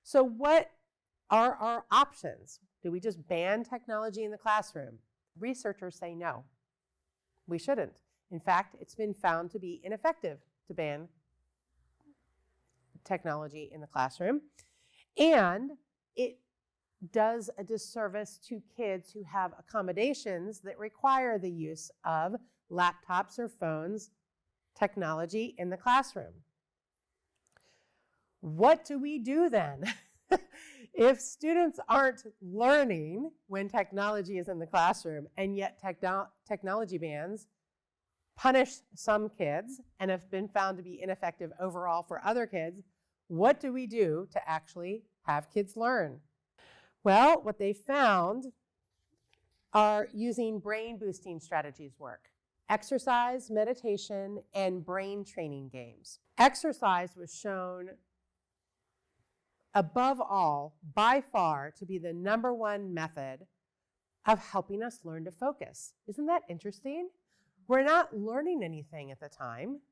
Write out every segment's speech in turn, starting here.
So what are our options? Do we just ban technology in the classroom? Researchers say no, we shouldn't. In fact, it's been found to be ineffective to ban technology in the classroom. And it does a disservice to kids who have accommodations that require the use of laptops or phones, technology in the classroom. What do we do then? If students aren't learning when technology is in the classroom, and yet technology bans punish some kids and have been found to be ineffective overall for other kids, what do we do to actually have kids learn? Well, what they found are using brain boosting strategies work. Exercise, meditation, and brain training games. Exercise was shown above all, by far, to be the #1 method of helping us learn to focus. Isn't that interesting? We're not learning anything at the time.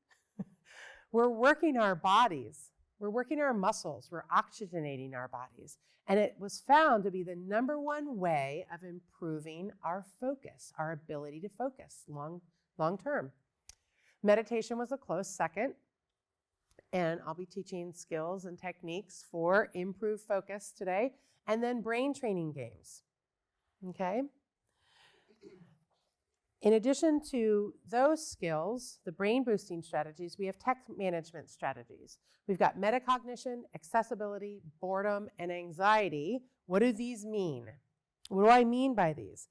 We're working our bodies. We're working our muscles. We're oxygenating our bodies. And it was found to be the #1 way of improving our focus, our ability to focus long term. Meditation was a close second. And I'll be teaching skills and techniques for improved focus today. And then brain training games. Okay? In addition to those skills, the brain boosting strategies, we have tech management strategies. We've got metacognition, accessibility, boredom, and anxiety. What do these mean? What do I mean by these?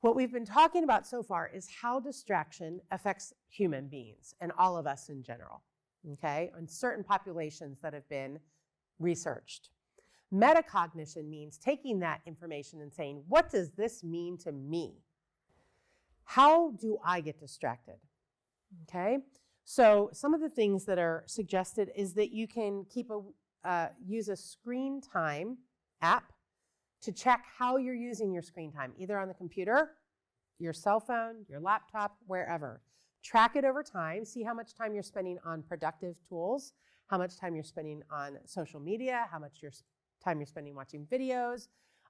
What we've been talking about so far is how distraction affects human beings and all of us in general. Okay, on certain populations that have been researched. Metacognition means taking that information and saying, what does this mean to me? How do I get distracted? Okay, so some of the things that are suggested is that you can use a screen time app to check how you're using your screen time, either on the computer, your cell phone, your laptop, wherever. Track it over time, see how much time you're spending on productive tools, how much time you're spending on social media, how much time you're spending watching videos,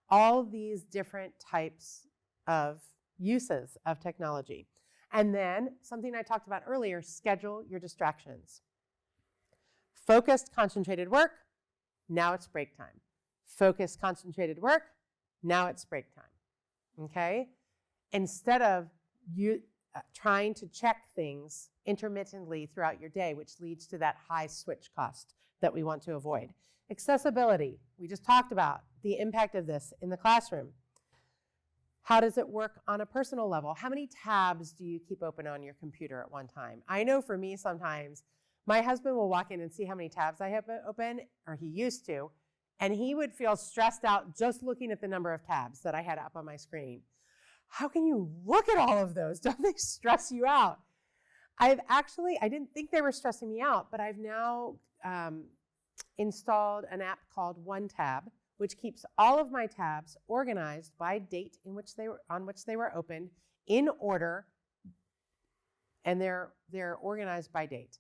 all these different types of uses of technology. And then something I talked about earlier, schedule your distractions. Focused, concentrated work, now it's break time. Focused, concentrated work, now it's break time. Okay? Instead of trying to check things intermittently throughout your day, which leads to that high switch cost that we want to avoid. Accessibility, we just talked about the impact of this in the classroom. How does it work on a personal level? How many tabs do you keep open on your computer at one time? I know for me sometimes, my husband will walk in and see how many tabs I have open, or he used to, and he would feel stressed out just looking at the number of tabs that I had up on my screen. How can you look at all of those? Don't they stress you out? I didn't think they were stressing me out, but I've now installed an app called OneTab, which keeps all of my tabs organized by date on which they were opened in order, and they're organized by date.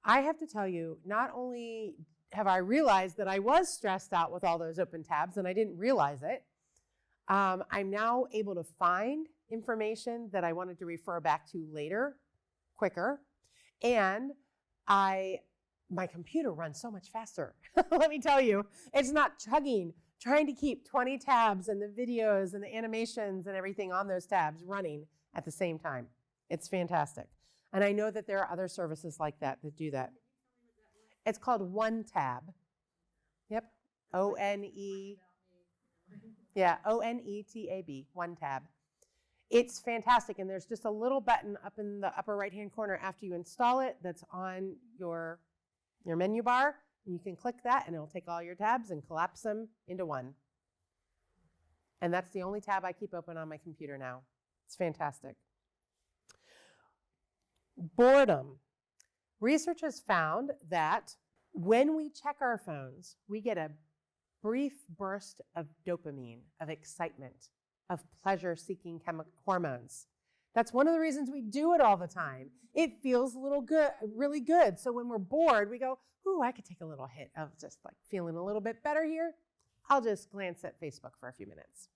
I have to tell you, not only have I realized that I was stressed out with all those open tabs, and I didn't realize it, I'm now able to find information that I wanted to refer back to later, quicker, and my computer runs so much faster. Let me tell you, it's not chugging, trying to keep 20 tabs and the videos and the animations and everything on those tabs running at the same time. It's fantastic. And I know that there are other services like that do that. It's called OneTab. Yep, O-N-E. Yeah, O-N-E-T-A-B, OneTab. It's fantastic, and there's just a little button up in the upper right-hand corner after you install it that's on your menu bar. And you can click that, and it'll take all your tabs and collapse them into one. And that's the only tab I keep open on my computer now. It's fantastic. Boredom. Research has found that when we check our phones, we get a brief burst of dopamine, of excitement, of pleasure-seeking hormones. That's one of the reasons we do it all the time. It feels a little good, really good. So when we're bored, we go, ooh, I could take a little hit of just like feeling a little bit better here. I'll just glance at Facebook for a few minutes,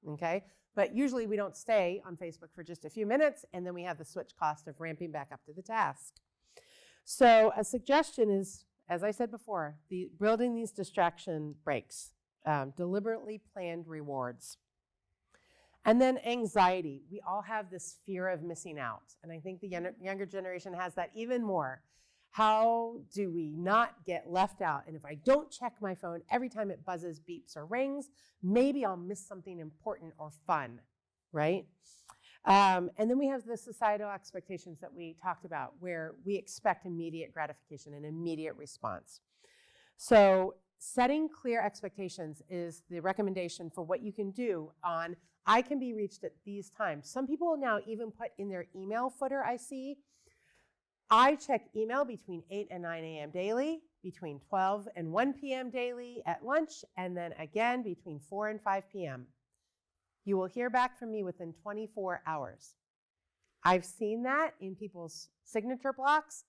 okay? But usually we don't stay on Facebook for just a few minutes, and then we have the switch cost of ramping back up to the task. So a suggestion is, as I said before, building these distraction breaks, deliberately planned rewards. And then anxiety. We all have this fear of missing out. And I think the younger generation has that even more. How do we not get left out? And if I don't check my phone every time it buzzes, beeps, or rings, maybe I'll miss something important or fun, right? And then we have the societal expectations that we talked about, where we expect immediate gratification and immediate response. So setting clear expectations is the recommendation for what you can do on, I can be reached at these times. Some people now even put in their email footer, I see, I check email between 8 and 9 a.m. daily, between 12 and 1 p.m. daily at lunch, and then again between 4 and 5 p.m. You will hear back from me within 24 hours. I've seen that in people's signature blocks,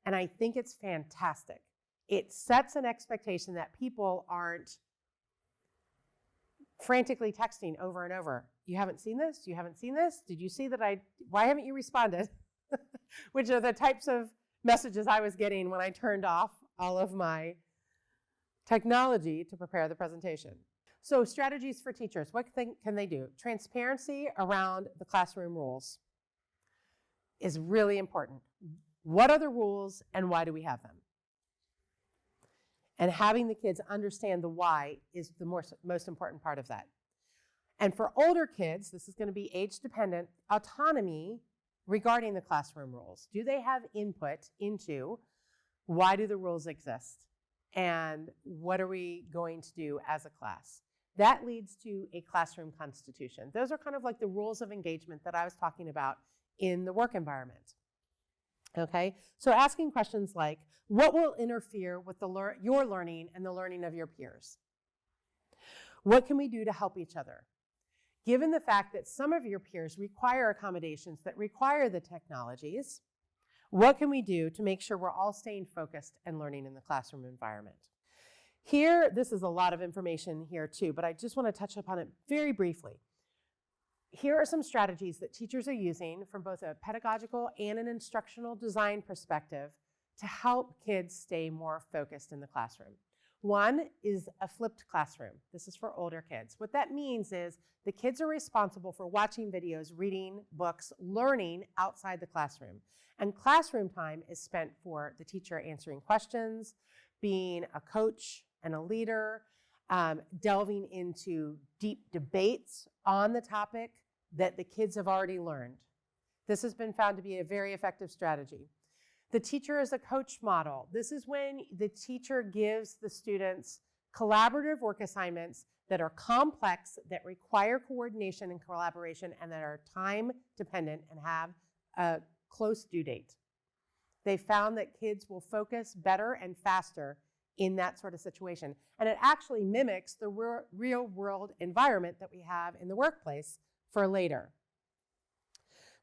and I think it's fantastic. It sets an expectation that people aren't frantically texting over and over. You haven't seen this? You haven't seen this? Did you see that why haven't you responded? Which are the types of messages I was getting when I turned off all of my technology to prepare the presentation. So strategies for teachers, what can they do? Transparency around the classroom rules is really important. What are the rules and why do we have them? And having the kids understand the why is the most important part of that. And for older kids, this is going to be age dependent, autonomy regarding the classroom rules. Do they have input into why do the rules exist? And what are we going to do as a class? That leads to a classroom constitution. Those are kind of like the rules of engagement that I was talking about in the work environment. Okay, so asking questions like, what will interfere with your learning and the learning of your peers? What can we do to help each other? Given the fact that some of your peers require accommodations that require the technologies, what can we do to make sure we're all staying focused and learning in the classroom environment? Here, this is a lot of information here too, but I just want to touch upon it very briefly. Here are some strategies that teachers are using from both a pedagogical and an instructional design perspective to help kids stay more focused in the classroom. One is a flipped classroom. This is for older kids. What that means is the kids are responsible for watching videos, reading books, learning outside the classroom. And classroom time is spent for the teacher answering questions, being a coach and a leader, delving into deep debates on the topic that the kids have already learned. This has been found to be a very effective strategy. The teacher is a coach model. This is when the teacher gives the students collaborative work assignments that are complex, that require coordination and collaboration, and that are time dependent and have a close due date. They found that kids will focus better and faster in that sort of situation. And it actually mimics the real world environment that we have in the workplace for later.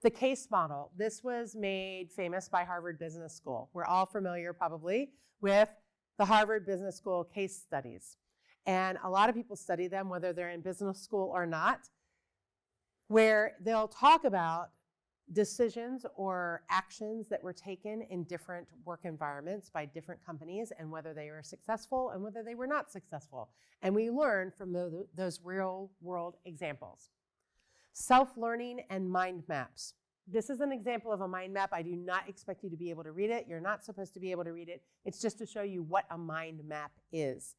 The case model, this was made famous by Harvard Business School. We're all familiar probably with the Harvard Business School case studies. And a lot of people study them, whether they're in business school or not, where they'll talk about decisions or actions that were taken in different work environments by different companies and whether they were successful and whether they were not successful. And we learn from those real world examples. Self-learning and mind maps. This is an example of a mind map. I do not expect you to be able to read it. You're not supposed to be able to read it. It's just to show you what a mind map is.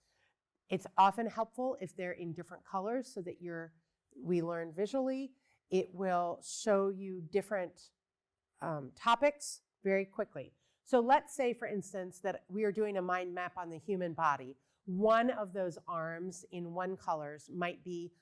It's often helpful if they're in different colors so that we learn visually. It will show you different topics very quickly. So let's say, for instance, that we are doing a mind map on the human body. One of those arms in one colors might be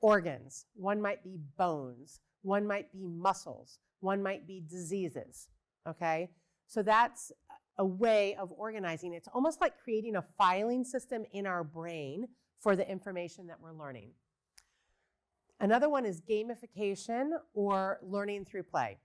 organs, one might be bones, one might be muscles, one might be diseases, okay? So that's a way of organizing. It's almost like creating a filing system in our brain for the information that we're learning. Another one is gamification or learning through play.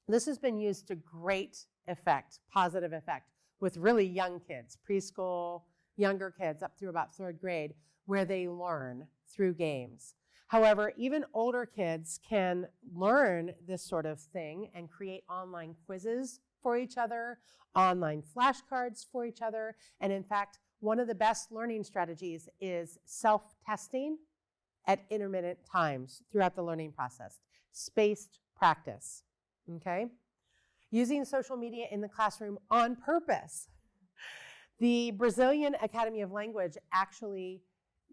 This has been used to great effect, positive effect, with really young kids, preschool, younger kids up through about 3rd grade, where they learn through games. However, even older kids can learn this sort of thing and create online quizzes for each other, online flashcards for each other, and in fact, one of the best learning strategies is self-testing at intermittent times throughout the learning process, spaced practice, okay? Using social media in the classroom on purpose. The Brazilian Academy of Language actually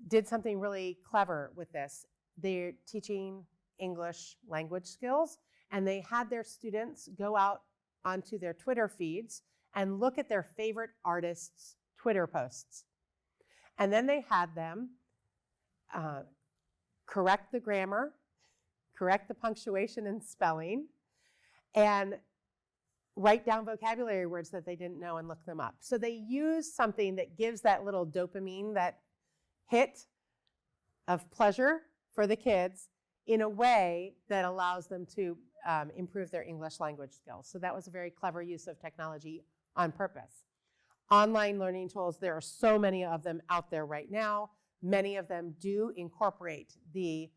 did something really clever with this. They're teaching English language skills, and they had their students go out onto their Twitter feeds and look at their favorite artists' Twitter posts. And then they had them correct the grammar, correct the punctuation and spelling, and write down vocabulary words that they didn't know and look them up. So they use something that gives that little dopamine, that hit of pleasure for the kids in a way that allows them to improve their English language skills. So that was a very clever use of technology on purpose. Online learning tools, there are so many of them out there right now. Many of them do incorporate the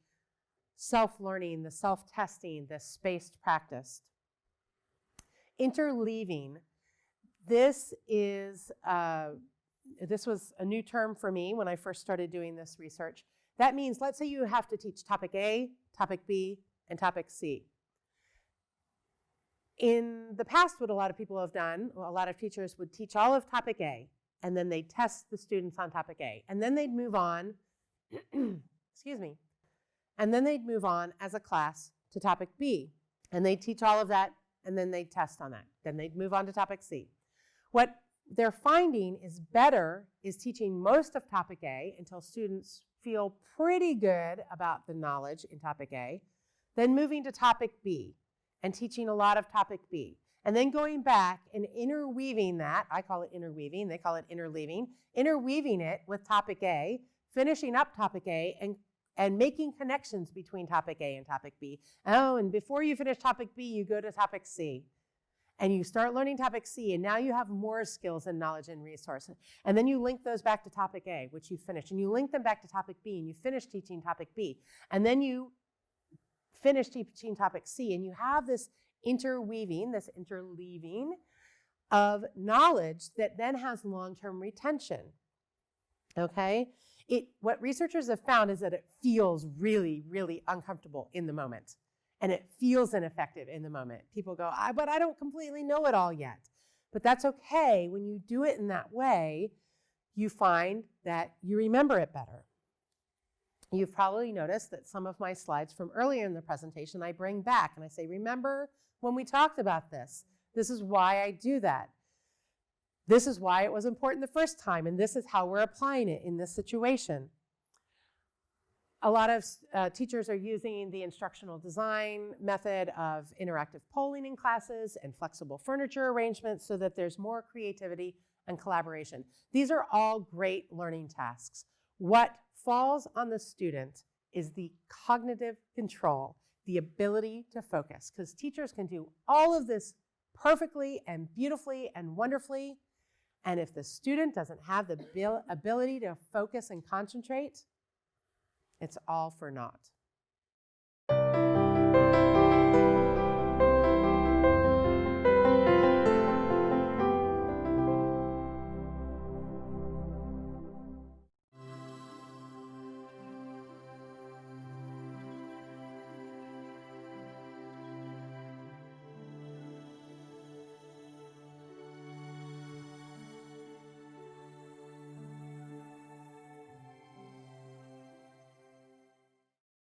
self-learning, the self-testing, the spaced practice. Interleaving. This was a new term for me when I first started doing this research. That means, let's say you have to teach topic A, topic B, and topic C. In the past, what a lot of people have done, a lot of teachers would teach all of topic A, and then they'd test the students on topic A. And then they'd move on, excuse me, and then they'd move on as a class to topic B. And they'd teach all of that, and then they'd test on that. Then they'd move on to topic C. What they're finding is better is teaching most of topic A until students feel pretty good about the knowledge in topic A, then moving to topic B and teaching a lot of topic B. And then going back and interweaving that, I call it interweaving, they call it interleaving, interweaving it with topic A, finishing up topic A, and making connections between topic A and topic B. Oh, and before you finish topic B, you go to topic C. And you start learning topic C, and now you have more skills and knowledge and resources. And then you link those back to topic A, which you finished, and you link them back to topic B, and you finish teaching topic B. And then you finish teaching topic C, and you have this interweaving, this interleaving of knowledge that then has long-term retention, okay? What researchers have found is that it feels really, really uncomfortable in the moment, and it feels ineffective in the moment. People go, but I don't completely know it all yet. But that's okay. When you do it in that way, you find that you remember it better. You've probably noticed that some of my slides from earlier in the presentation I bring back, and I say, remember when we talked about this? This is why I do that. This is why it was important the first time, and this is how we're applying it in this situation. A lot of teachers are using the instructional design method of interactive polling in classes and flexible furniture arrangements so that there's more creativity and collaboration. These are all great learning tasks. What falls on the student is the cognitive control, the ability to focus, because teachers can do all of this perfectly and beautifully and wonderfully, and if the student doesn't have the ability to focus and concentrate, it's all for naught.